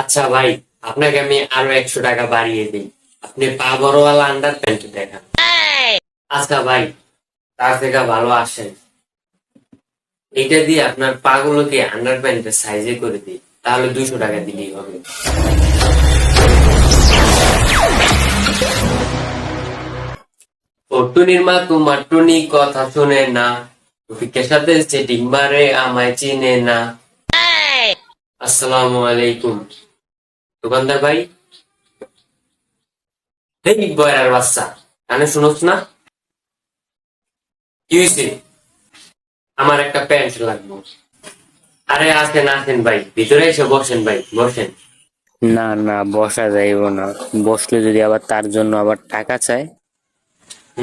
আচ্ছা ভাই, আপনাকে আমি আরো 100 টাকা বাড়িয়ে দিই। আপনি পা বড়ওয়ালা আন্ডার প্যান্ট দেখান। আচ্ছা ভাই, তার থেকে ভালো আসেন, এটা দিয়ে আপনার পা গুলোকে আন্ডার প্যান্টের সাইজে করে দিই, তাহলে 200 টাকা দিলেই হবে। টুনির মা তোমার টুনি কথা শুনে না, রফিকের সাথে সেটিং মারে আমায় চিনে না। আসসালামু আলাইকুম দোকানদার ভাই। এই বয়রার বাচ্চা, কানে শুনোস না? কি হয়েছে? আমার একটা প্যান্ট লাগবে। আরে আসেন আসেন ভাই, ভিতরে এসে বসেন ভাই, বসেন। না না, বসা যাইব না। বসলে যদি আবার তার জন্য আবার টাকা চায়।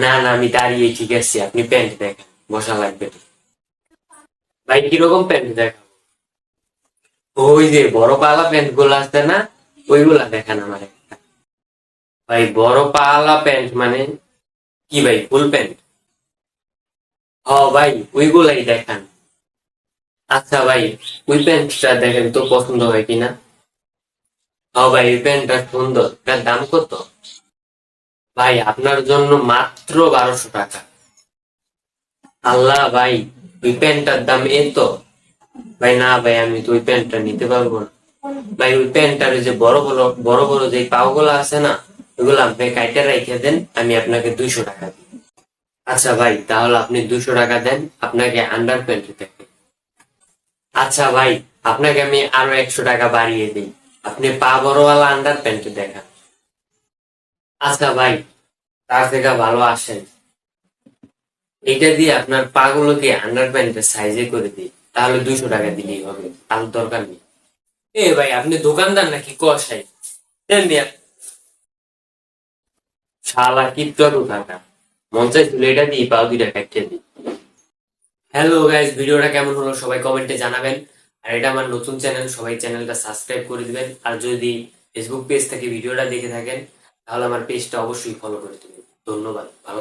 না না, আমি দাঁড়িয়ে ঠিক আছি, আপনি প্যান্ট দেখেন, বসা লাগবে না। ভাই কিরকম প্যান্ট দেখাবো? ওই যে বড় পালা প্যান্ট গুলো আছে না, ওইগুলা দেখান আমার একটা। ভাই বড় পালা প্যান্ট মানে কি ভাই, ফুল প্যান্ট? হ ভাই, ওইগুলাই দেখান। আচ্ছা ভাই, ওই প্যান্টটা দেখেন তো পছন্দ হয় কিনা। হ ভাই, ওই প্যান্টটা সুন্দর, তার দাম কত? ভাই আপনার জন্য মাত্র 1200 টাকা। আল্লাহ ভাই, ওই প্যান্টটার দাম এত? ভাই না ভাই, আমি তো ওই প্যান্টটা নিতে পারবো না। ভাই ওই প্যান্টটার যে বড় বড় বড় বড় যে পাও গুলো আছে না, ওইগুলো আপনি কাইটে রেখে দেন, আমি আপনাকে 200 টাকা দিই। আচ্ছা ভাই, তাহলে আপনি 200 টাকা দেন, আপনাকে আন্ডার প্যান্ট দেখে। আচ্ছা ভাই, আপনাকে আমি আরো 100 টাকা বাড়িয়ে দিই, আপনি পা বড়ওয়ালা আন্ডার প্যান্ট দেখান। আচ্ছা ভাই, তার থেকে ভালো আসেন, এটা দিয়ে আপনার পা গুলোকে আন্ডার প্যান্টের সাইজে করে দিই, তাহলে 200 টাকা দিলেই হবে, আর দরকার নেই। এ ভাই, আপনি দোকানদার নাকি কসাই? দেন মিয়া। শালা কিপটরু থাকা, মন চাইছিল এটা দিয়ে পাও 2টা কাটতে দিই। হ্যালো গাইস, ভিডিওটা কেমন হলো সবাই কমেন্টে জানাবেন। আর এটা আমার নতুন চ্যানেল, সবাই চ্যানেলটা সাবস্ক্রাইব করে দিবেন। আর যদি ফেসবুক পেজ থেকে ভিডিওটা দেখে থাকেন, তাহলে আমার পেজটা অবশ্যই ফলো করে দিবেন। ধন্যবাদ, ভালো